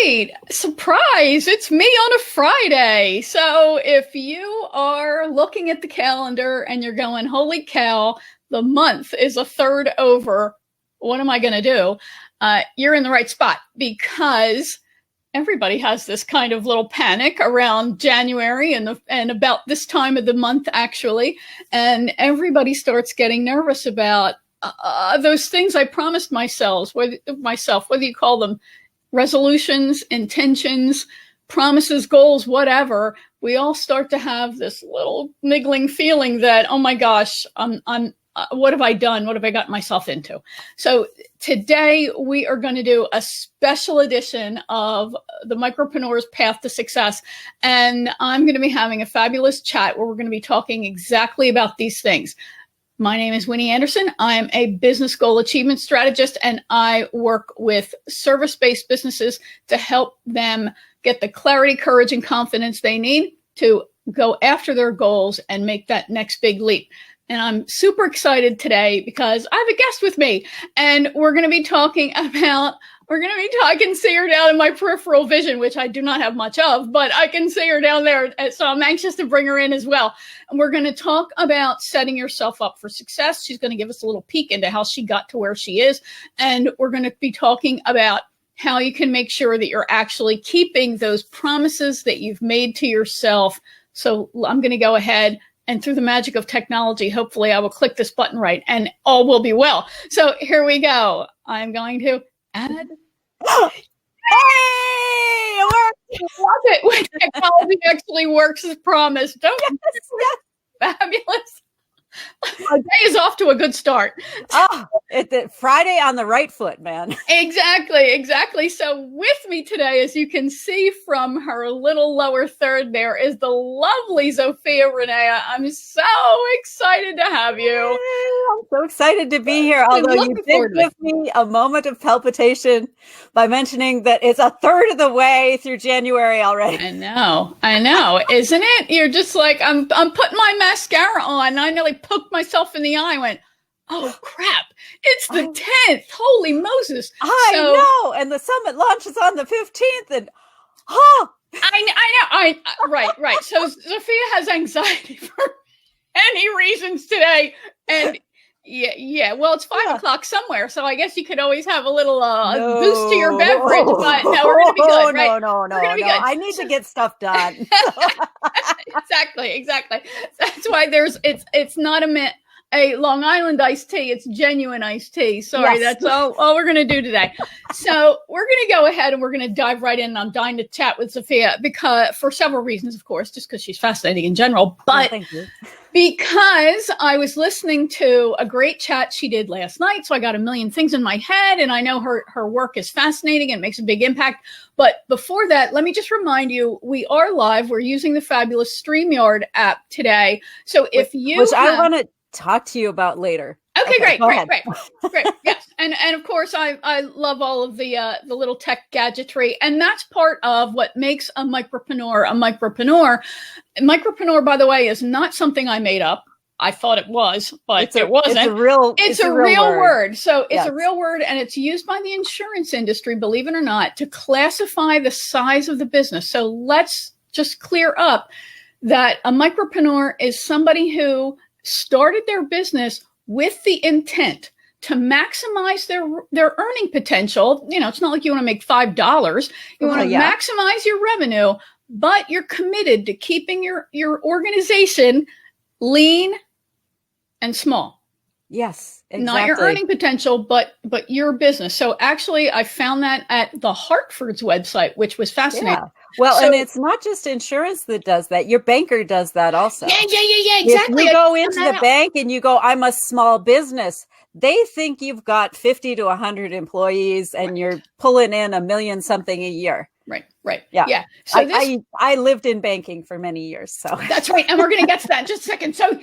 right. Surprise. It's me on a Friday. So if you are looking at the calendar and you're going, holy cow, the month is a third over. What am I going to do? You're in the right spot, because everybody has this kind of little panic around January and about this time of the month, actually. And everybody starts getting nervous about those things I promised myself, whether you call them resolutions, intentions, promises, goals, whatever. We all start to have this little niggling feeling that, oh my gosh, what have I done? What have I gotten myself into? So today we are going to do a special edition of the Micropreneur's Path to Success. And I'm going to be having a fabulous chat where we're going to be talking exactly about these things. My name is Winnie Anderson. I am a business goal achievement strategist, and I work with service-based businesses to help them get the clarity, courage, and confidence they need to go after their goals and make that next big leap. And I'm super excited today because I have a guest with me, and we're going to be talking about, I can see her down in my peripheral vision, which I do not have much of, but I can see her down there. So I'm anxious to bring her in as well. And we're going to talk about setting yourself up for success. She's going to give us a little peek into how she got to where she is. And we're going to be talking about how you can make sure that you're actually keeping those promises that you've made to yourself. So I'm going to go ahead, and through the magic of technology, hopefully I will click this button right and all will be well. So here we go. I'm going to add. Hey, it worked. I love it when technology actually works as promised. Don't Yes. Fabulous. Our day is off to a good start. Oh, it's Friday on the right foot, man. Exactly. So with me today, as you can see from her little lower third, there is the lovely ZofiaRennea. I'm so excited to have you. I'm so excited to be here. Although you did give me a moment of palpitation by mentioning that it's a third of the way through January already. I know. Isn't it? You're just like, I'm putting my mascara on, and I nearly poked myself in the eye and went, oh crap, it's the 10th. Holy Moses. I know. And the summit launches on the 15th. And I know. Right. So Zofia has anxiety for many reasons today. And yeah. Well, it's 5 o'clock somewhere. So I guess you could always have a little boost to your beverage. But no, we're going to be good, right? No. We're gonna be good. I need to get stuff done. Exactly. That's why it's not a Long Island iced tea. It's genuine iced tea. Sorry, yes. That's all we're going to do today. So we're going to go ahead and we're going to dive right in. I'm dying to chat with Zofia because for several reasons, of course, just because she's fascinating in general, but thank you. Because I was listening to a great chat she did last night. So I got a million things in my head, and I know her work is fascinating and makes a big impact. But before that, let me just remind you, we are live. We're using the fabulous StreamYard app today. So if I want to talk to you about later. Okay, great. Yes. And of course I love all of the little tech gadgetry, and that's part of what makes a micropreneur a micropreneur. Micropreneur, by the way, is not something I made up. I thought it was, but it wasn't. It's a real word. So it's a real word, and it's used by the insurance industry, believe it or not, to classify the size of the business. So let's just clear up that a micropreneur is somebody who started their business with the intent to maximize their earning potential. You know, it's not like you want to make $5. You want to maximize your revenue, but you're committed to keeping your organization lean and small. Yes, exactly. Not your earning potential, but your business. So actually, I found that at the Hartford's website, which was fascinating. Yeah. Well, and it's not just insurance that does that. Your banker does that also. Yeah, exactly. If you go into the bank and you go, I'm a small business, they think you've got 50 to 100 employees and you're pulling in $1 million something a year. Right. Right. Yeah. Yeah. So I lived in banking for many years. So that's right. And we're going to get to that in just a second. So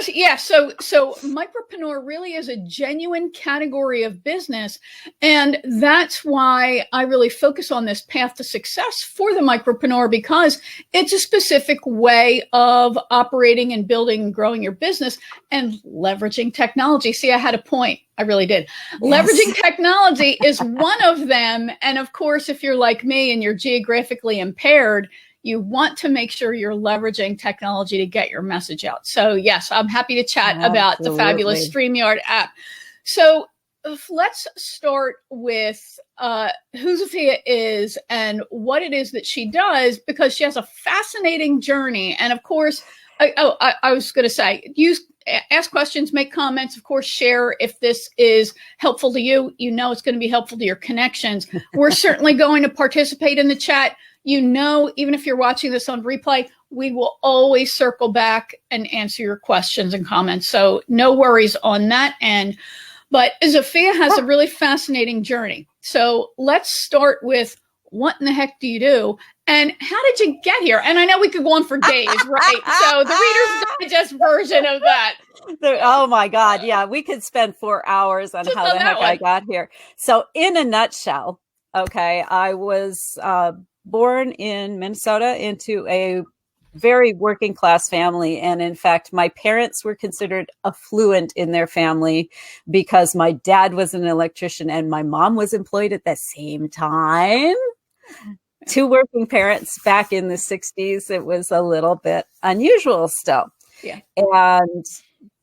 yeah. So Micropreneur really is a genuine category of business. And that's why I really focus on this path to success for the Micropreneur, because it's a specific way of operating and building and growing your business and leveraging technology. See, I had a point. I really did. Yes. Leveraging technology is one of them. And of course, if you're like me and you're geographically impaired, you want to make sure you're leveraging technology to get your message out. So yes, I'm happy to chat about the fabulous StreamYard app. So let's start with who Zofia is and what it is that she does, because she has a fascinating journey. And of course, I was going to say, ask questions, make comments, of course, share if this is helpful to you. You know it's going to be helpful to your connections. We're certainly going to participate in the chat. You know, even if you're watching this on replay, we will always circle back and answer your questions and comments. So no worries on that end. But Zofia has a really fascinating journey. So let's start with, what in the heck do you do? And how did you get here? And I know we could go on for days, right? So the Reader's Digest version of that. Oh my God. Yeah. We could spend 4 hours on how the heck I got here. So in a nutshell, okay, I was born in Minnesota into a very working class family. And in fact, my parents were considered affluent in their family because my dad was an electrician and my mom was employed at the same time. Two working parents back in the 60s. It was a little bit unusual still. Yeah. And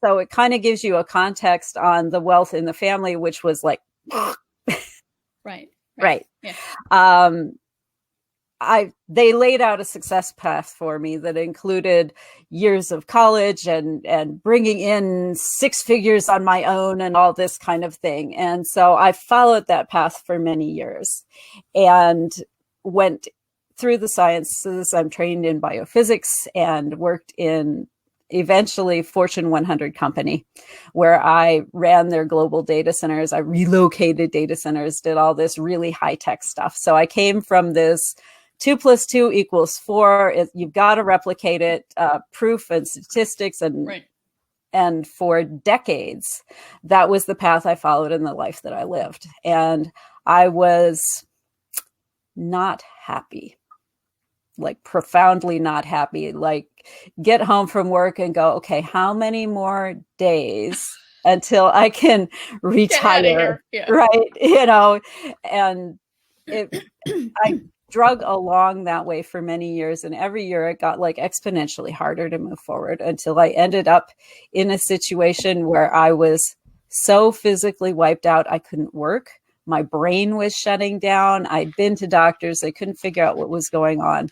so it kind of gives you a context on the wealth in the family, which was like, right. Yeah. They laid out a success path for me that included years of college and bringing in 6 figures on my own and all this kind of thing. And so I followed that path for many years and went through the sciences. I'm trained in biophysics and worked in eventually Fortune 100 company where I ran their global data centers. I relocated data centers, did all this really high tech stuff. So I came from this 2 + 2 = 4. You've got to replicate it, proof and statistics. And for decades, that was the path I followed in the life that I lived. And I was not happy, like profoundly not happy, like get home from work and go, okay, how many more days until I can retire? Yeah. Right. You know, and I drug along that way for many years. And every year it got like exponentially harder to move forward until I ended up in a situation where I was so physically wiped out, I couldn't work. My brain was shutting down. I'd been to doctors. They couldn't figure out what was going on.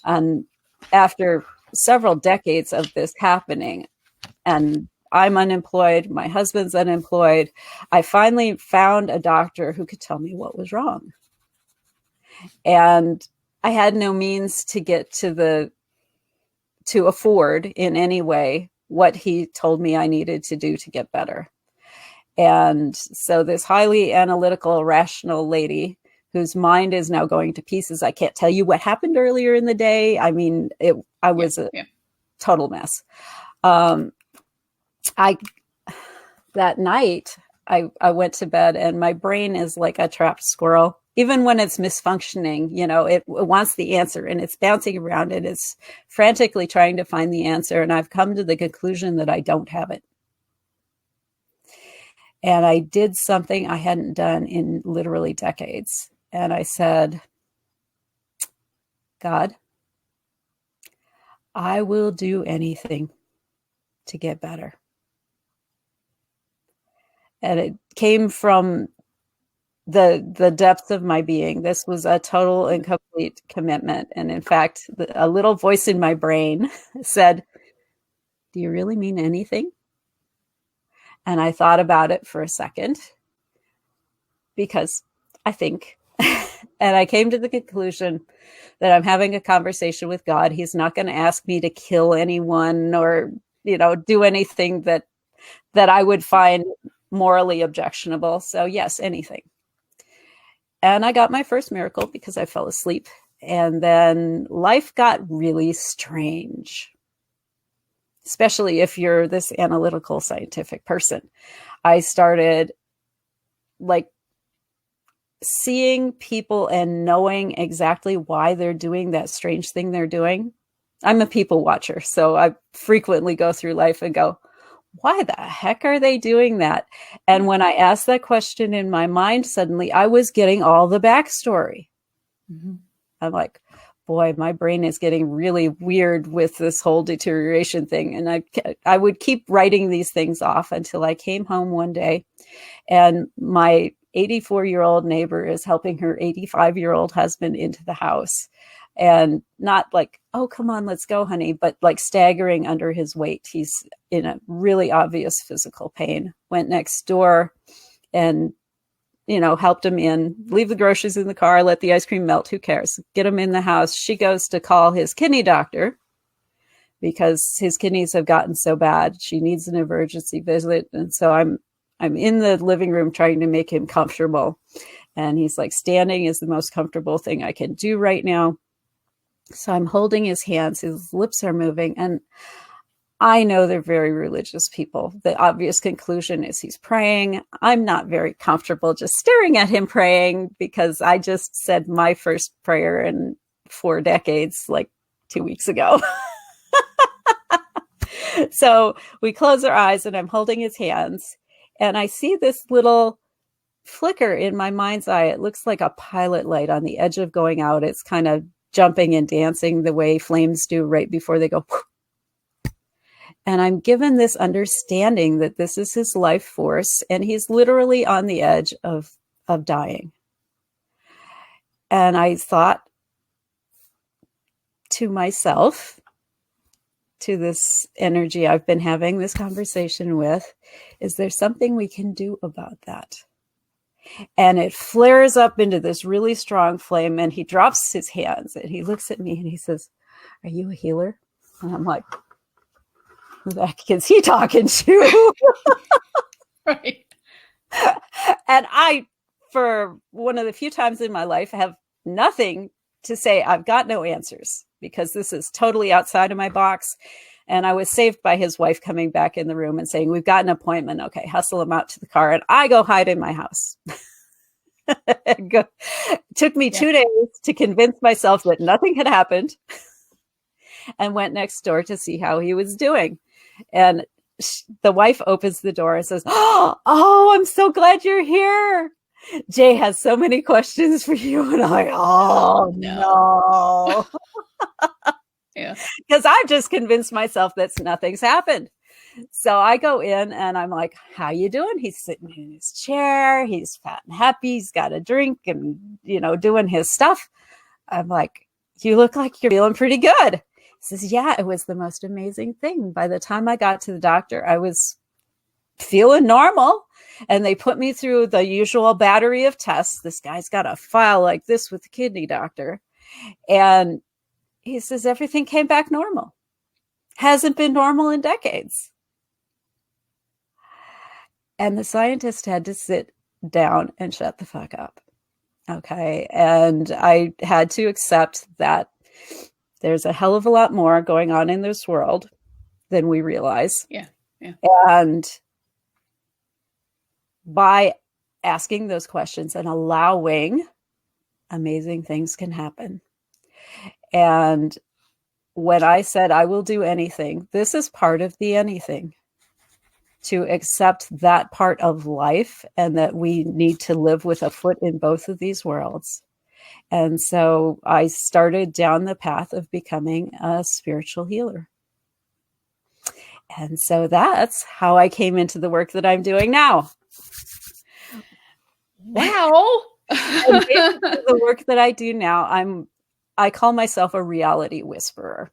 And after several decades of this happening, and I'm unemployed, my husband's unemployed, I finally found a doctor who could tell me what was wrong. And I had no means to get to afford in any way what he told me I needed to do to get better. And so this highly analytical, rational lady whose mind is now going to pieces. I can't tell you what happened earlier in the day. I mean, I was a total mess. That night I went to bed and my brain is like a trapped squirrel. Even when it's misfunctioning, you know, it wants the answer and it's bouncing around and it's frantically trying to find the answer. And I've come to the conclusion that I don't have it. And I did something I hadn't done in literally decades. And I said, God, I will do anything to get better. And it came from the depth of my being. This was a total and complete commitment. And in fact, a little voice in my brain said, do you really mean anything? And I thought about it for a second because I think, and I came to the conclusion that I'm having a conversation with God. He's not going to ask me to kill anyone or, you know, do anything that I would find morally objectionable. So yes, anything. And I got my first miracle because I fell asleep. And then life got really strange, especially if you're this analytical scientific person. I started like seeing people and knowing exactly why they're doing that strange thing they're doing. I'm a people watcher, so I frequently go through life and go, why the heck are they doing that? And when I asked that question in my mind, suddenly I was getting all the backstory. Mm-hmm. I'm like, boy, my brain is getting really weird with this whole deterioration thing. And I would keep writing these things off until I came home one day and my 84-year-old neighbor is helping her 85-year-old husband into the house. And not like, oh, come on, let's go, honey, but like staggering under his weight. He's in a really obvious physical pain. Went next door and, helped him in, leave the groceries in the car, let the ice cream melt. Who cares? Get him in the house. She goes to call his kidney doctor because his kidneys have gotten so bad. She needs an emergency visit. And so I'm in the living room trying to make him comfortable. And he's like, standing is the most comfortable thing I can do right now. So I'm holding his hands, his lips are moving, and I know they're very religious people. The obvious conclusion is he's praying. I'm not very comfortable just staring at him praying because I just said my first prayer in 4 decades, like 2 weeks ago. So we close our eyes and I'm holding his hands and I see this little flicker in my mind's eye. It looks like a pilot light on the edge of going out. It's kind of jumping and dancing the way flames do right before they go. And I'm given this understanding that this is his life force and he's literally on the edge of dying. And I thought to myself, to this energy I've been having this conversation with, is there something we can do about that? And it flares up into this really strong flame and he drops his hands and he looks at me and he says, "Are you a healer?" And I'm like, who the heck is he talking to? Right. And I, for one of the few times in my life, have nothing to say. I've got no answers because this is totally outside of my box. And I was saved by his wife coming back in the room and saying, "We've got an appointment. Okay, hustle him out to the car." And I go hide in my house. Took me 2 days to convince myself that nothing had happened and went next door to see how he was doing. And the wife opens the door and says, "Oh, I'm so glad you're here. Jay has so many questions for you." And I'm like, "Oh, no." Yeah. Because I've just convinced myself that nothing's happened. So I go in and I'm like, "How you doing?" He's sitting in his chair. He's fat and happy. He's got a drink and, doing his stuff. I'm like, "You look like you're feeling pretty good." He says, "Yeah, it was the most amazing thing. By the time I got to the doctor, I was feeling normal. And they put me through the usual battery of tests. This guy's got a file like this with the kidney doctor. And he says, everything came back normal. Hasn't been normal in decades." And the scientist had to sit down and shut the fuck up. Okay. And I had to accept that there's a hell of a lot more going on in this world than we realize. Yeah. Yeah. And by asking those questions and allowing, amazing things can happen. And when I said I will do anything, this is part of the anything, to accept that part of life and that we need to live with a foot in both of these worlds. And so I started down the path of becoming a spiritual healer. And so that's how I came into the work that I'm doing now. Wow. And basically the work that I do now, I call myself a reality whisperer.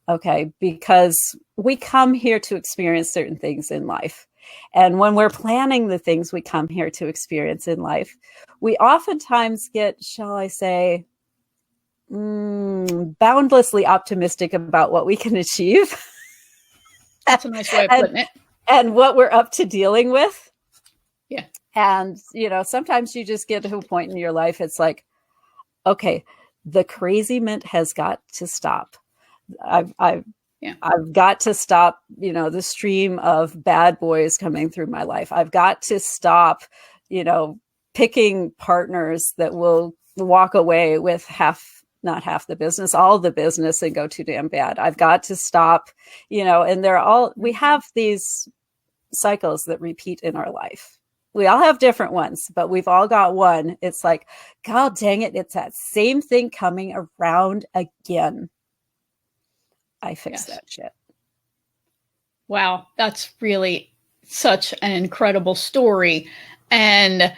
Okay, because we come here to experience certain things in life. And when we're planning the things we come here to experience in life, we oftentimes get, shall I say, boundlessly optimistic about what we can achieve. That's a nice way of putting it. And what we're up to dealing with. Yeah. And, sometimes you just get to a point in your life, it's like, okay, the craziment has got to stop. I've got to stop, the stream of bad boys coming through my life. I've got to stop, picking partners that will walk away with not half the business, all the business, and go too damn bad. I've got to stop, and we have these cycles that repeat in our life. We all have different ones, but we've all got one. It's like, God dang it, it's that same thing coming around again. I fixed that shit. Wow, that's really such an incredible story. And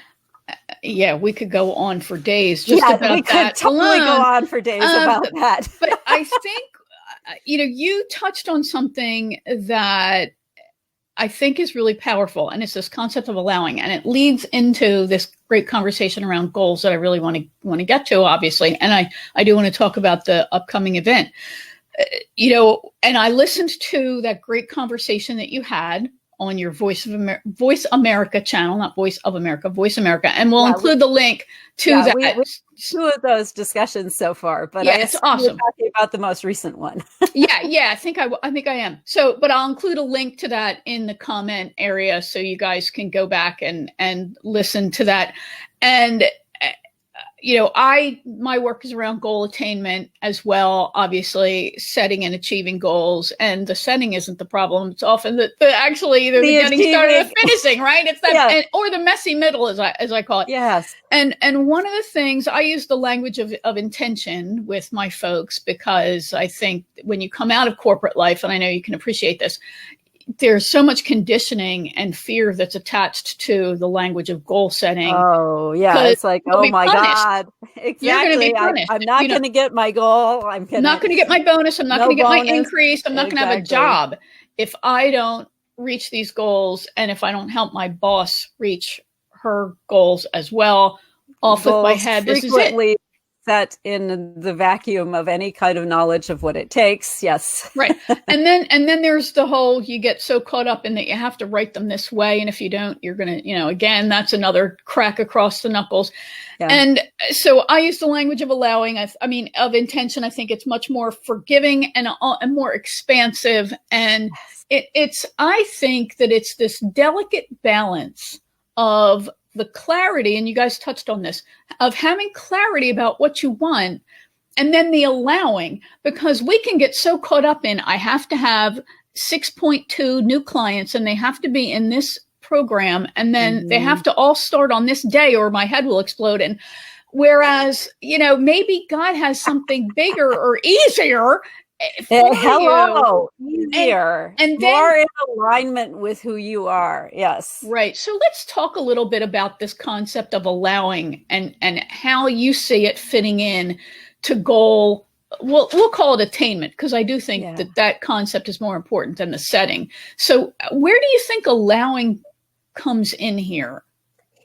yeah, we could go on for days just about that. We could totally go on for days about that. But I think, you touched on something that I think is really powerful, and it's this concept of allowing, and it leads into this great conversation around goals that I really want to get to, obviously, and I do want to talk about the upcoming event. And I listened to that great conversation that you had on your Voice America channel, not Voice of America, Voice America, and we'll include the link to that. We two of those discussions so far, but it's awesome. We're talking about the most recent one. I think I am. So, but I'll include a link to that in the comment area so you guys can go back and listen to that. And my work is around goal attainment as well, obviously setting and achieving goals, and the setting isn't the problem. It's often the getting started and finishing, right? It's that, or the messy middle, as I call it. Yes. And one of the things, I use the language of intention with my folks, because I think when you come out of corporate life, and I know you can appreciate this, there's so much conditioning and fear that's attached to the language of goal setting. Oh, yeah. It's like, oh my God. Exactly. You're going to be punished. I'm not going to get my goal. I'm not going to get my bonus. I'm not going to get my increase. I'm not going to have a job if I don't reach these goals, and if I don't help my boss reach her goals as well. Off with my head. This is it. Set in the vacuum of any kind of knowledge of what it takes. Yes. Right. And then there's the whole, you get so caught up in that you have to write them this way. And if you don't, you're going to, again, that's another crack across the knuckles. Yeah. And so I use the language of allowing, of intention. I think it's much more forgiving and more expansive. And I think that it's this delicate balance of the clarity, and you guys touched on this, of having clarity about what you want, and then the allowing, because we can get so caught up in, I have to have 6.2 new clients, and they have to be in this program, and then they have to all start on this day, or my head will explode. And whereas, maybe God has something bigger or easier. Easier, and then, more in alignment with who you are. Yes. Right. So let's talk a little bit about this concept of allowing and how you see it fitting in to goal. We'll call it attainment, because I do think that concept is more important than the setting. So where do you think allowing comes in here?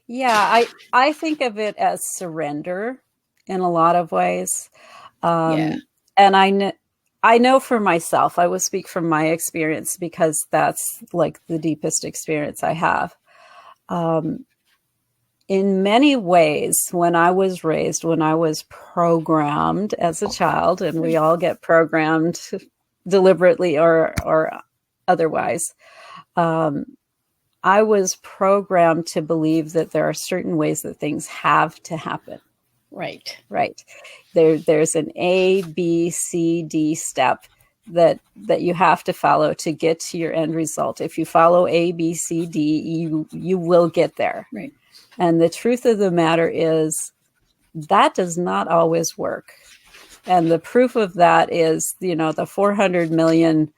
Yeah, I think of it as surrender in a lot of ways. And I know for myself, I will speak from my experience, because that's like the deepest experience I have. In many ways, when I was programmed as a child, and we all get programmed deliberately or otherwise, I was programmed to believe that there are certain ways that things have to happen. Right. There's an A, B, C, D step that you have to follow to get to your end result. If you follow A, B, C, D, you will get there. Right. And the truth of the matter is that does not always work. And the proof of that is, the 400 million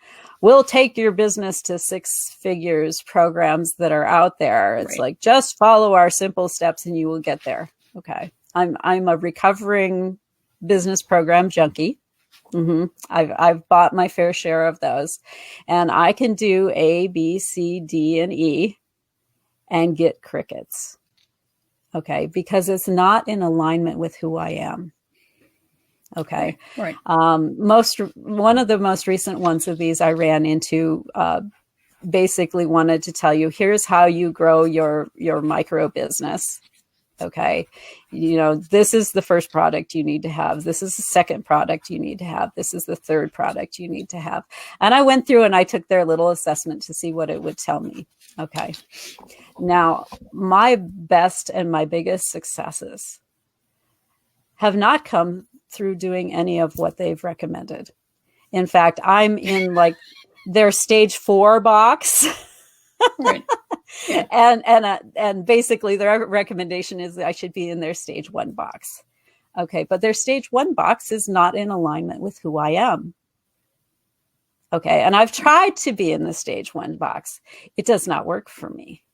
will take your business to 6 figures programs that are out there. It's like, just follow our simple steps and you will get there. Okay. I'm a recovering business program junkie. I've bought my fair share of those, and I can do A, B, C, D, and E and get crickets. Okay. Because it's not in alignment with who I am. Okay. Right. One of the most recent ones of these I ran into basically wanted to tell you, here's how you grow your micro business. Okay. This is the first product you need to have. This is the second product you need to have. This is the third product you need to have. And I went through and I took their little assessment to see what it would tell me. Okay. Now, my best and my biggest successes have not come through doing any of what they've recommended. In fact, I'm in like their stage 4 box. Right. Yeah. And basically their recommendation is that I should be in their stage 1 box. Okay. But their stage 1 box is not in alignment with who I am. Okay. And I've tried to be in the stage 1 box. It does not work for me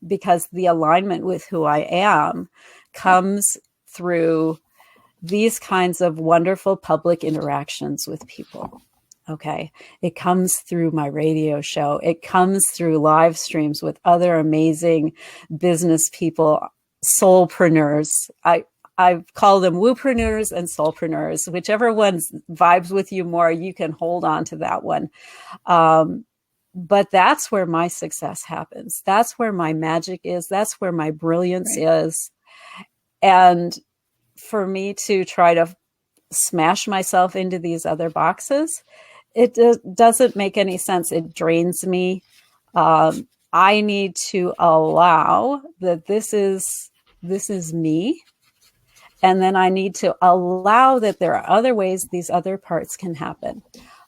because the alignment with who I am comes through these kinds of wonderful public interactions with people. Okay. It comes through my radio show. It comes through live streams with other amazing business people, soulpreneurs. I call them woopreneurs and soulpreneurs. Whichever one vibes with you more, you can hold on to that one. But that's where my success happens. That's where my magic is. That's where my brilliance is. And for me to try to smash myself into these other boxes, it doesn't make any sense. It drains me. I need to allow that this is me. And then I need to allow that there are other ways these other parts can happen.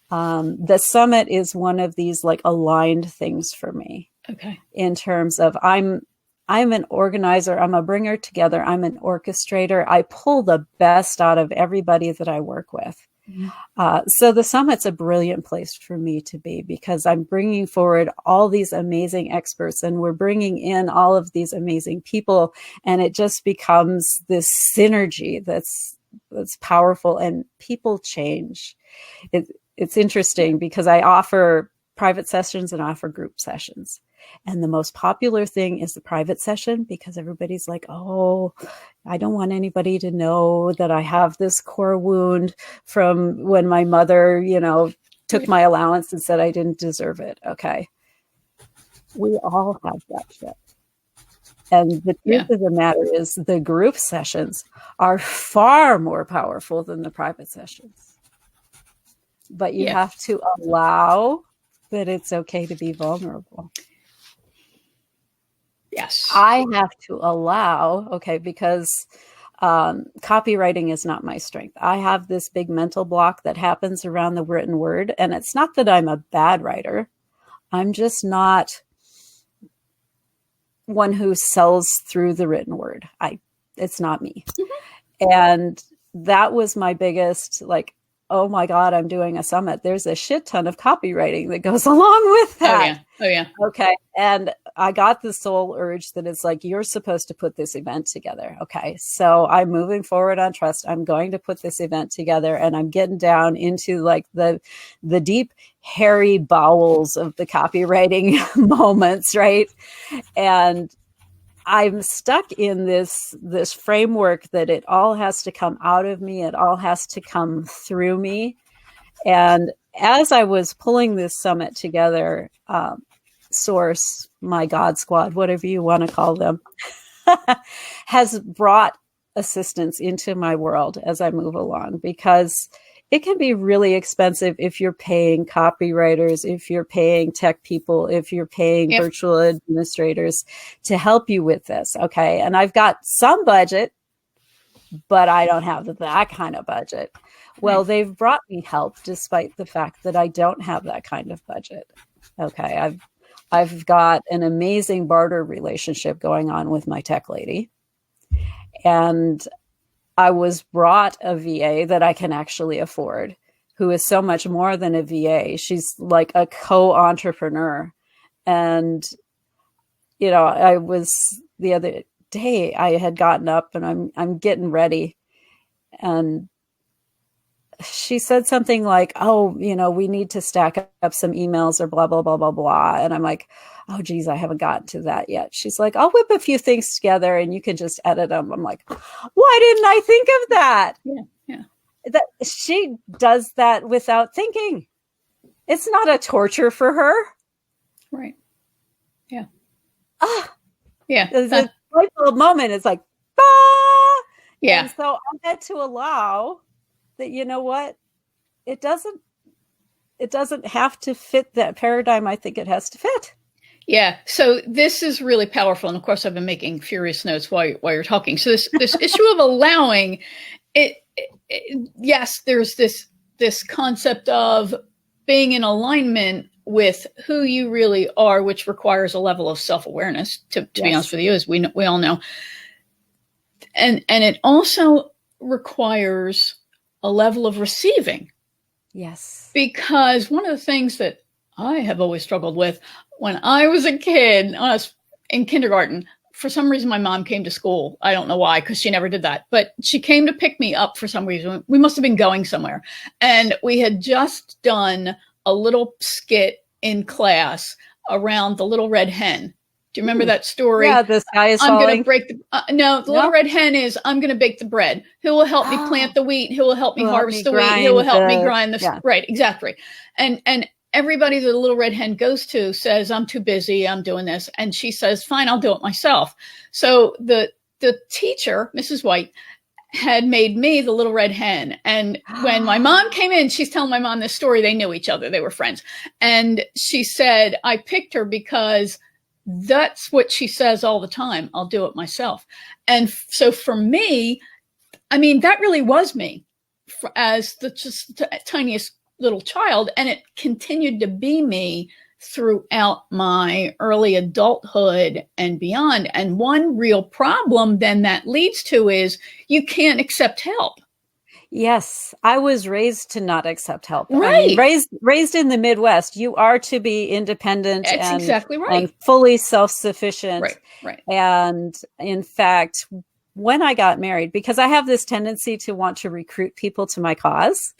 The summit is one of these like aligned things for me. Okay. In terms of I'm an organizer. I'm a bringer together. I'm an orchestrator. I pull the best out of everybody that I work with. Mm-hmm. So the summit's a brilliant place for me to be because I'm bringing forward all these amazing experts and we're bringing in all of these amazing people. And it just becomes this synergy that's powerful and people change. It's interesting because I offer private sessions and offer group sessions. And the most popular thing is the private session because everybody's like, oh, I don't want anybody to know that I have this core wound from when my mother, took my allowance and said I didn't deserve it. Okay. We all have that shit. And the truth of the matter is the group sessions are far more powerful than the private sessions. But you have to allow that it's okay to be vulnerable. Yes. I have to allow, because copywriting is not my strength. I have this big mental block that happens around the written word. And it's not that I'm a bad writer. I'm just not one who sells through the written word. It's not me. Mm-hmm. And that was my biggest, oh my God, I'm doing a summit. There's a shit ton of copywriting that goes along with that. Oh yeah. Okay. And I got the soul urge that it's like, you're supposed to put this event together. Okay. So I'm moving forward on trust. I'm going to put this event together and I'm getting down into the deep, hairy bowels of the copywriting moments. Right. And I'm stuck in this framework that it all has to come out of me. It all has to come through me. And as I was pulling this summit together, Source, my God squad, whatever you want to call them, has brought assistance into my world as I move along, because it can be really expensive if you're paying copywriters, if you're paying tech people, if you're paying virtual administrators to help you with this. Okay. And I've got some budget, but I don't have that kind of budget. Well, they've brought me help despite the fact that I don't have that kind of budget. Okay. I've got an amazing barter relationship going on with my tech lady. And I was brought a VA that I can actually afford, who is so much more than a VA. She's like a co-entrepreneur. And, I was the other day, I had gotten up and I'm getting ready. And she said something like, oh, we need to stack up some emails or blah, blah, blah, blah, blah. And I'm like, oh, geez, I haven't gotten to that yet. She's like, I'll whip a few things together and you can just edit them. I'm like, why didn't I think of that? Yeah. That she does that without thinking. It's not a torture for her. Right. Yeah. Ah, Yeah. there's a light bulb moment. It's like, ah! Yeah. And so I had to allow that, you know what? It doesn't have to fit that paradigm I think it has to fit. Yeah. So this is really powerful. And of course, I've been making furious notes while you're talking. So this issue of allowing it, yes, there's this concept of being in alignment with who you really are, which requires a level of self-awareness, to be honest with you, as we all know. And it also requires a level of receiving. Yes. Because one of the things that I have always struggled with when I was a kid, when I was in kindergarten, for some reason, my mom came to school. I don't know why, because she never did that. But she came to pick me up for some reason. We must have been going somewhere. And we had just done a little skit in class around the little red hen. Do you remember that story? Yeah, the sky is I'm falling. going to break the... no, the little red hen is, I'm going to bake the bread. Who will help me plant the wheat? Who will help me harvest the wheat? Who will help me grind the... Yeah. Right, exactly. And everybody that the little red hen goes to says, I'm too busy, I'm doing this. And she says, fine, I'll do it myself. So the teacher, Mrs. White, had made me the little red hen. And when my mom came in, she's telling my mom this story. They knew each other. They were friends. And she said, I picked her because that's what she says all the time. I'll do it myself. And so for me, I mean, that really was me as the tiniest little child. And it continued to be me throughout my early adulthood and beyond. And one real problem then that leads to is you can't accept help. Yes, I was raised to not accept help. Right. I mean, raised in the Midwest, you are to be independent. That's exactly right. And fully self-sufficient. Right. And in fact, when I got married, because I have this tendency to want to recruit people to my cause,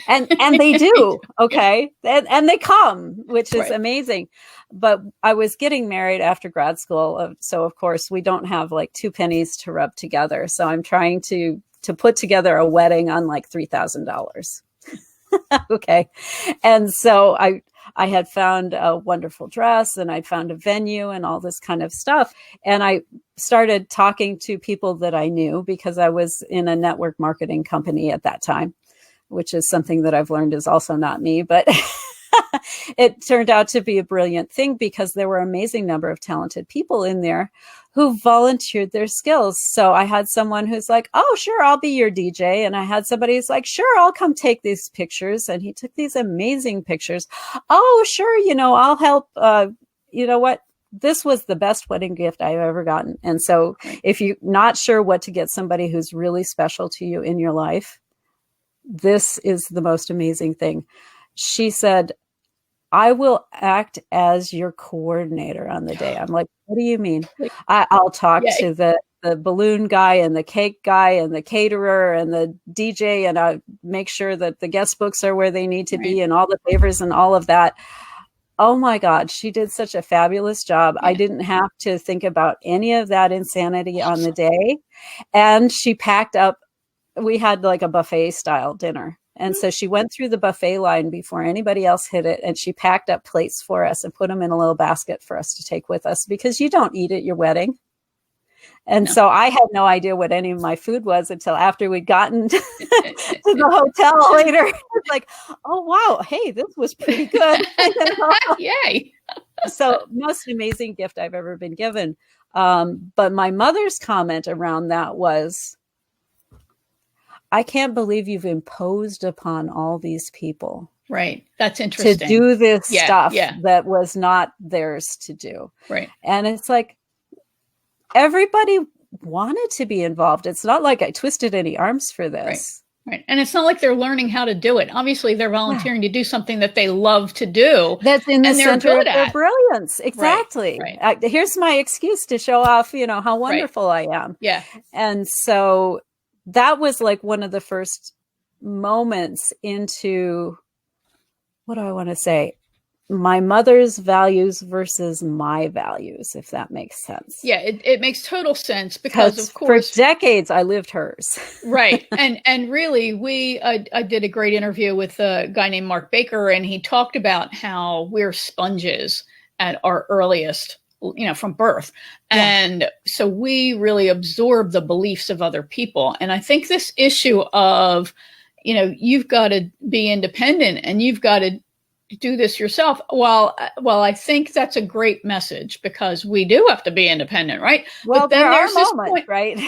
and they do, okay, and they come, which is amazing. But I was getting married after grad school, so of course we don't have like 2 pennies to rub together. So I'm trying to put together a wedding on like $3,000. Okay, and so I had found a wonderful dress and I'd found a venue and all this kind of stuff. And I started talking to people that I knew because I was in a network marketing company at that time, which is something that I've learned is also not me, but it turned out to be a brilliant thing because there were an amazing number of talented people in there who volunteered their skills. So I had someone who's like, oh, sure, I'll be your DJ. And I had somebody who's like, sure, I'll come take these pictures. And he took these amazing pictures. Oh, sure, I'll help. You know what? This was the best wedding gift I've ever gotten. And so if you're not sure what to get somebody who's really special to you in your life, this is the most amazing thing. She said, I will act as your coordinator on the day. I'm like, what do you mean? I'll talk to the balloon guy and the cake guy and the caterer and the DJ, and I'll make sure that the guest books are where they need to be and all the favors and all of that. Oh my God, she did such a fabulous job. I didn't have to think about any of that insanity on the day. And she packed up, we had like a buffet style dinner. And so she went through the buffet line before anybody else hit it. And she packed up plates for us and put them in a little basket for us to take with us because you don't eat at your wedding. And so I had no idea what any of my food was until after we'd gotten to the hotel later. It's like, oh, wow. Hey, this was pretty good. Yay. So most amazing gift I've ever been given. But my mother's comment around that was, I can't believe you've imposed upon all these people. Right. That's interesting. To do this stuff that was not theirs to do. Right. And it's like, everybody wanted to be involved. It's not like I twisted any arms for this. Right. And it's not like they're learning how to do it. Obviously, they're volunteering to do something that they love to do. That's in the center of their brilliance. Exactly. Right. Here's my excuse to show off, how wonderful I am. Yeah. And so that was like one of the first moments into, what do I want to say? My mother's values versus my values, if that makes sense. Yeah, it makes total sense because of course for decades I lived hers. Right. And really I did a great interview with a guy named Mark Baker, and he talked about how we're sponges at our earliest, from birth. Yeah. And so we really absorb the beliefs of other people. And I think this issue of, you've got to be independent and you've got to do this yourself. Well, I think that's a great message, because we do have to be independent, right? Well, but then there's this point, right?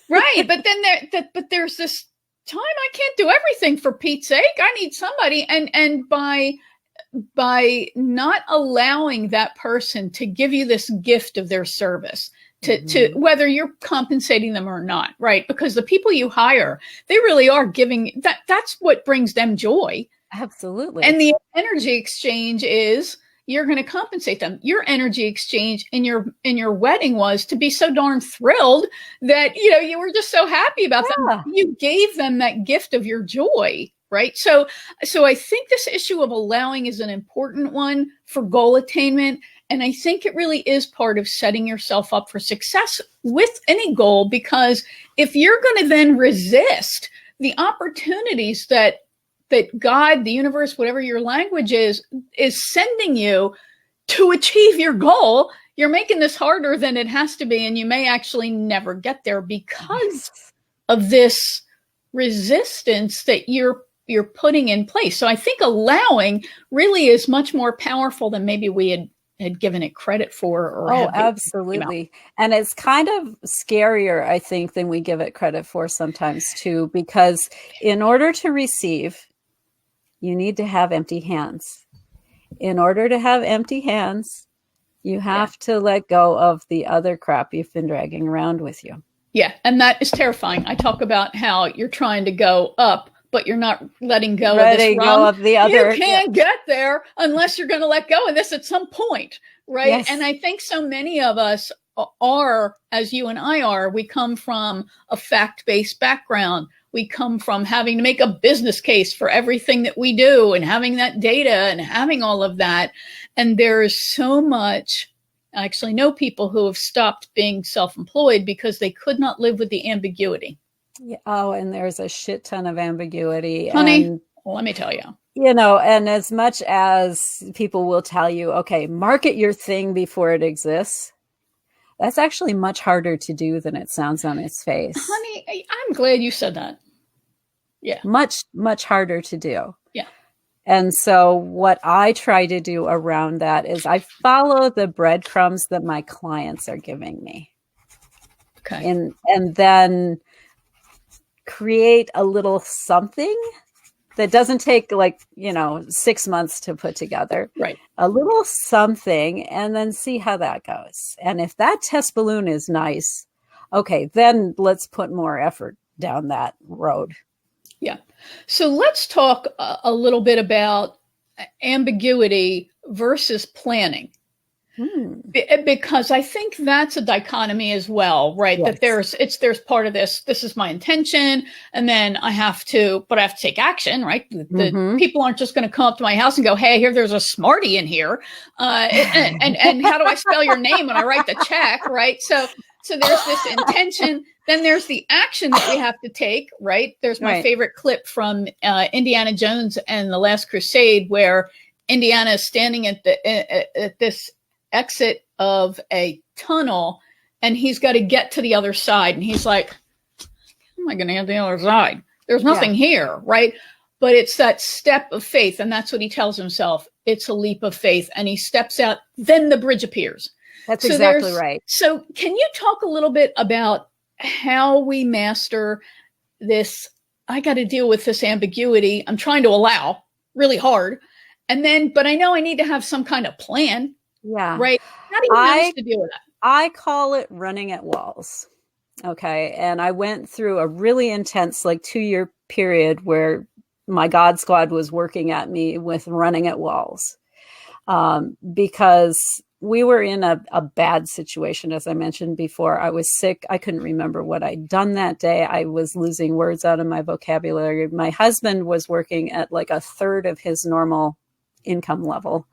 Right. But then there's this time I can't do everything, for Pete's sake. I need somebody. And by not allowing that person to give you this gift of their service, to whether you're compensating them or not, right? Because the people you hire, they really are giving that's what brings them joy. Absolutely. And the energy exchange is you're going to compensate them. Your energy exchange in your wedding was to be so darn thrilled that, you were just so happy about them. You gave them that gift of your joy, right? So I think this issue of allowing is an important one for goal attainment. And I think it really is part of setting yourself up for success with any goal, because if you're going to then resist the opportunities that God, the universe, whatever your language is sending you to achieve your goal, you're making this harder than it has to be. And you may actually never get there because of this resistance that you're putting in place. So I think allowing really is much more powerful than maybe we had given it credit for. Or absolutely. And it's kind of scarier, I think, than we give it credit for sometimes too, because in order to receive, you need to have empty hands. In order to have empty hands, you have to let go of the other crap you've been dragging around with you. Yeah. And that is terrifying. I talk about how you're trying to go up, but you're not letting go of this rung. Of the other. You can't get there unless you're going to let go of this at some point, right? Yes. And I think so many of us are, as you and I are, we come from a fact-based background. We come from having to make a business case for everything that we do and having that data and having all of that. And there is so much. I actually know people who have stopped being self-employed because they could not live with the ambiguity. Yeah. Oh, and there's a shit ton of ambiguity. Honey, and, let me tell you. And as much as people will tell you, okay, market your thing before it exists, that's actually much harder to do than it sounds on its face. Honey, I'm glad you said that. Yeah. Much, much harder to do. Yeah. And so what I try to do around that is I follow the breadcrumbs that my clients are giving me. Okay. And then create a little something that doesn't take 6 months to put together. Right. A little something, and then see how that goes. And if that test balloon is nice, okay, then let's put more effort down that road. Yeah. So let's talk a little bit about ambiguity versus planning. Because I think that's a dichotomy as well, right? Yes. That there's part of this is my intention, and then I have to take action, right? The people aren't just going to come up to my house and go, hey, there's a Smartie in here. And how do I spell your name when I write the check, right? So there's this intention, then there's the action that we have to take, right? There's my favorite clip from Indiana Jones and the Last Crusade, where Indiana is standing at this exit of a tunnel, and he's got to get to the other side, and he's like, how am I going to get to the other side? There's nothing here, right? But it's that step of faith, and that's what he tells himself. It's a leap of faith, and he steps out, then the bridge appears. That's exactly right. So can you talk a little bit about how we master this? I got to deal with this ambiguity I'm trying to allow really hard, but I know I need to have some kind of plan. Yeah. Right. How do you manage to deal with that? I call it running at walls. Okay. And I went through a really intense 2-year period where my God Squad was working at me with running at walls. Because we were in a bad situation. As I mentioned before, I was sick. I couldn't remember what I'd done that day. I was losing words out of my vocabulary. My husband was working at a third of his normal income level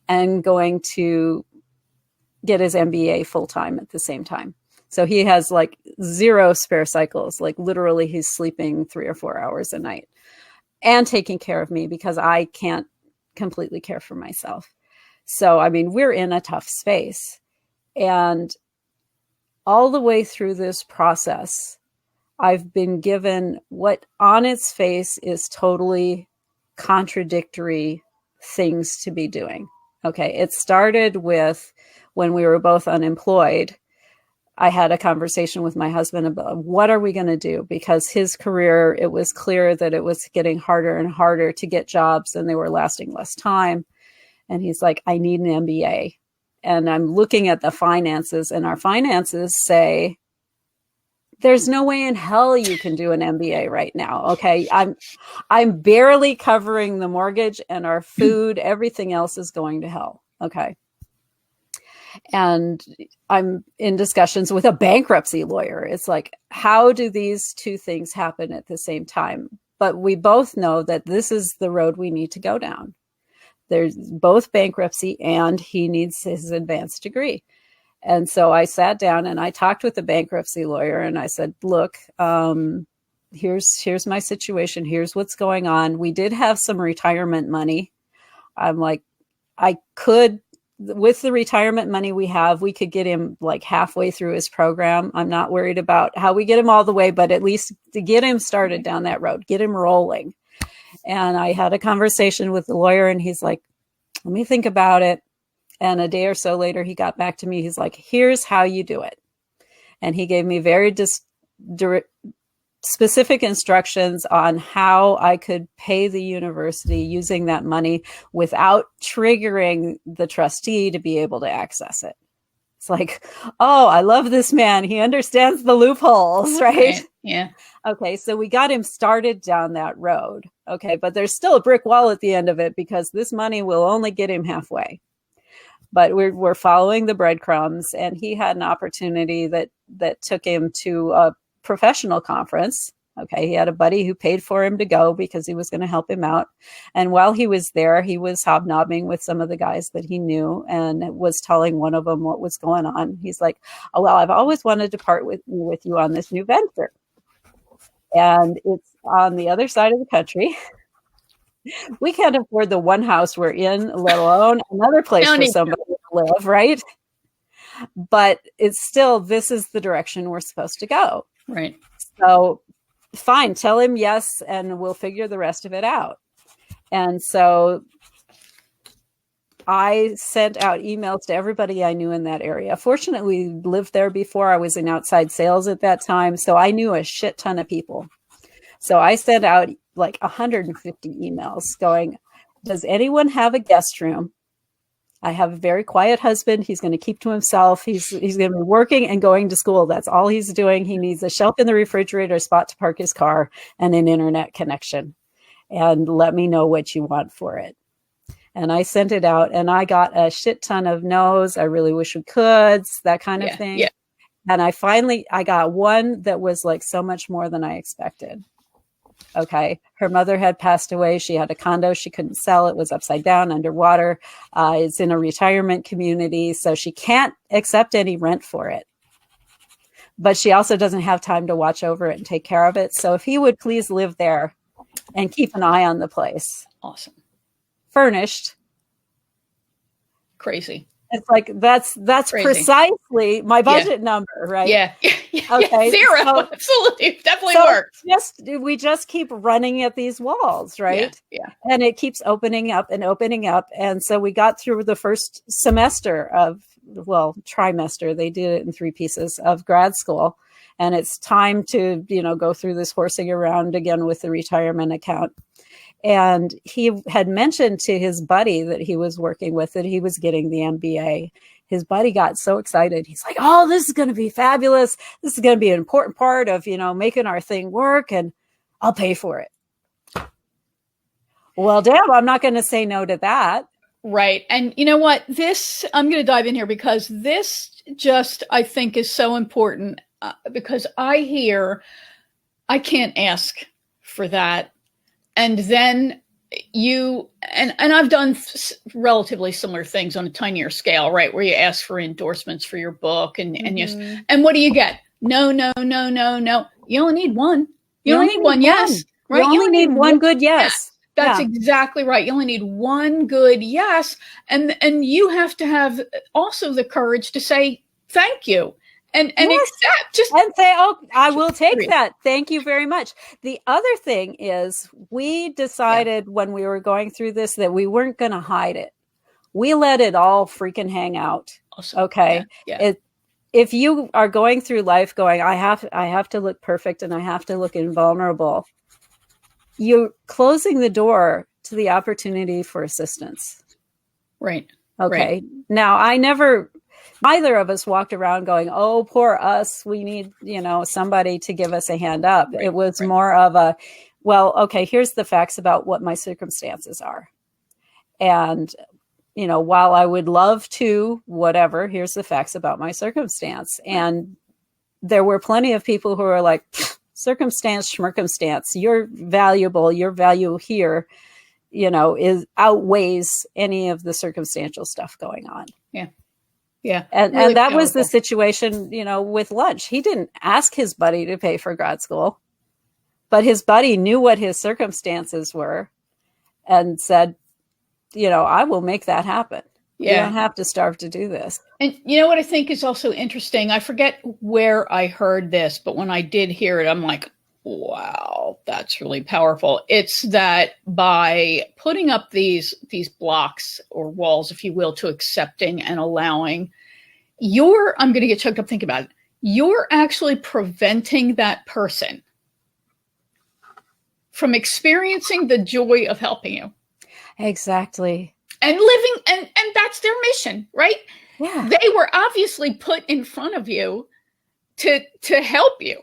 and going to get his MBA full time at the same time. So he has 0 spare cycles. Literally he's sleeping 3 or 4 hours a night and taking care of me because I can't completely care for myself. So, I mean, we're in a tough space. And all the way through this process, I've been given what on its face is totally contradictory things to be doing. Okay. It started with when we were both unemployed. I had a conversation with my husband about what are we going to do? Because his career, it was clear that it was getting harder and harder to get jobs and they were lasting less time. And he's like, I need an MBA. And I'm looking at the finances, and our finances say, there's no way in hell you can do an MBA right now. Okay. I'm barely covering the mortgage and our food. Everything else is going to hell. Okay. And I'm in discussions with a bankruptcy lawyer. It's like, how do these two things happen at the same time? But we both know that this is the road we need to go down. There's both bankruptcy and he needs his advanced degree. And so I sat down and I talked with the bankruptcy lawyer and I said, look, here's my situation. Here's what's going on. We did have some retirement money. I'm like, I could, with the retirement money we have, we could get him like halfway through his program. I'm not worried about how we get him all the way, but at least to get him started down that road, get him rolling. And I had a conversation with the lawyer and he's like, let me think about it. And a day or so later, he got back to me. He's like, here's how you do it. And he gave me very specific instructions on how I could pay the university using that money without triggering the trustee to be able to access it. It's like, oh, I love this man. He understands the loopholes, right? Yeah. Okay, so we got him started down that road. Okay, but there's still a brick wall at the end of it because this money will only get him halfway. But we're following the breadcrumbs, and he had an opportunity that took him to a professional conference. Okay, he had a buddy who paid for him to go because he was going to help him out. And while he was there, he was hobnobbing with some of the guys that he knew and was telling one of them what was going on. He's like, oh, well, I've always wanted to part with you on this new venture. And it's on the other side of the country. We can't afford the one house we're in, let alone another place for somebody to live, right? But it's still, this is the direction we're supposed to go. Right. So fine, tell him yes, and we'll figure the rest of it out. And so I sent out emails to everybody I knew in that area. Fortunately, we lived there before. I was in outside sales at that time, so I knew a shit ton of people. So I sent out like 150 emails going, does anyone have a guest room? I have a very quiet husband. He's going to keep to himself. He's going to be working and going to school. That's all he's doing. He needs a shelf in the refrigerator, a spot to park his car, and an internet connection. And let me know what you want for it. And I sent it out and I got a shit ton of no's. I really wish we could, that kind of thing. Yeah. And I got one that was like so much more than I expected. Okay. Her mother had passed away. She had a condo. She couldn't sell. It was upside down, underwater. It's in a retirement community. So she can't accept any rent for it. But she also doesn't have time to watch over it and take care of it. So if he would please live there and keep an eye on the place. Awesome. Furnished. Crazy. It's like, that's crazy. Precisely my budget number, right? Yeah. Okay. Zero. So, absolutely. Definitely works. We just keep running at these walls, right? Yeah. And it keeps opening up and opening up. And so we got through the first semester trimester. They did it in 3 pieces of grad school. And it's time to, go through this horsing around again with the retirement account. And he had mentioned to his buddy that he was working with that he was getting the MBA. His buddy got so excited. He's like, oh, this is going to be fabulous. This is going to be an important part of, making our thing work, and I'll pay for it. Well, damn, I'm not going to say no to that. Right. And you know what? I'm going to dive in here because this just, I think, is so important because I can't ask for that. And then and I've done relatively similar things on a tinier scale, right? Where you ask for endorsements for your book and yes. And what do you get? No. You only need one. You only need one yes. Right? You only need one good yes. That's exactly right. You only need one good yes. And you have to have also the courage to say thank you and accept, just and say, oh, I will take that. Thank you very much. The other thing is, we decided when we were going through this that we weren't going to hide it. We let it all freaking hang out. Awesome. Okay. Yeah. If you are going through life going, I have to look perfect and I have to look invulnerable, you're closing the door to the opportunity for assistance. Right. Okay. Right. Now, neither of us walked around going, oh, poor us, we need, somebody to give us a hand up. Right. It was more of a, well, okay, here's the facts about what my circumstances are. And, while I would love to, whatever, here's the facts about my circumstance. And there were plenty of people who were like, circumstance, schmircumstance, you're valuable, your value here, is outweighs any of the circumstantial stuff going on. Yeah. Yeah. And that powerful. Was the situation, with lunch. He didn't ask his buddy to pay for grad school, but his buddy knew what his circumstances were and said, I will make that happen. Yeah. You don't have to starve to do this. And you know what I think is also interesting? I forget where I heard this, but when I did hear it, I'm like, wow, that's really powerful. It's that by putting up these blocks or walls, if you will, to accepting and allowing, I'm going to get choked up thinking about it. You're actually preventing that person from experiencing the joy of helping you. Exactly. And living, and that's their mission, right? Yeah. They were obviously put in front of you to help you.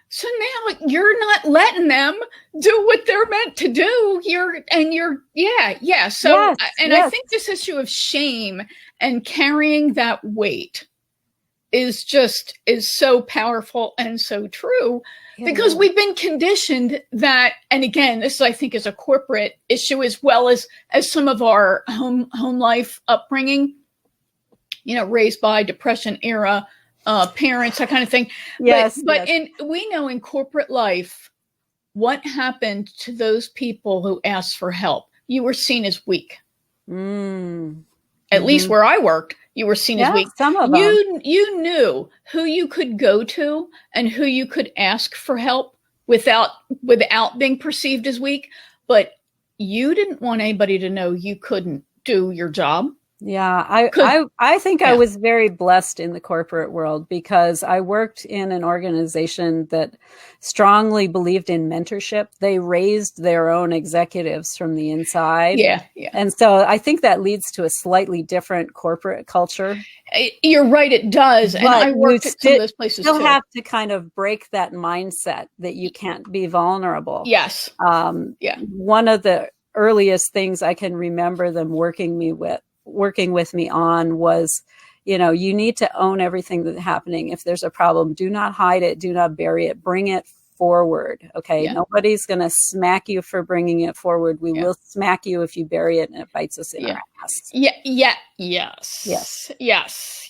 So now you're not letting them do what they're meant to do. Yeah. So, I think this issue of shame and carrying that weight is so powerful and so true, because we've been conditioned that, and again, this I think is a corporate issue as well as some of our home life upbringing, raised by Depression era parents, that kind of thing. Yes. But we know in corporate life, what happened to those people who asked for help? You were seen as weak. At least where I worked, you were seen as weak. Some of them. You knew who you could go to and who you could ask for help without being perceived as weak, but you didn't want anybody to know you couldn't do your job. Yeah, I think I was very blessed in the corporate world because I worked in an organization that strongly believed in mentorship. They raised their own executives from the inside. Yeah. And so I think that leads to a slightly different corporate culture. You're right, it does. And I worked at some of those places too. You still have to kind of break that mindset that you can't be vulnerable. Yes. One of the earliest things I can remember them working with me on was, you need to own everything that's happening. If there's a problem, do not hide it. Do not bury it. Bring it forward. Okay. Yeah. Nobody's going to smack you for bringing it forward. We will smack you if you bury it and it bites us in our ass.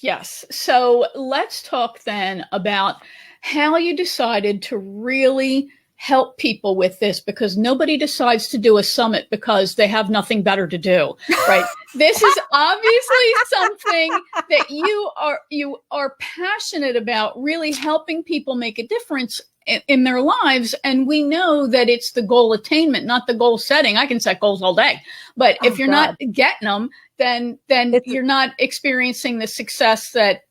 Yes. So let's talk then about how you decided to really help people with this, because nobody decides to do a summit because they have nothing better to do, right? This is obviously something that you are passionate about, really helping people make a difference in their lives. And we know that it's the goal attainment, not the goal setting. I can set goals all day, but if you're not getting them, then you're not experiencing the success that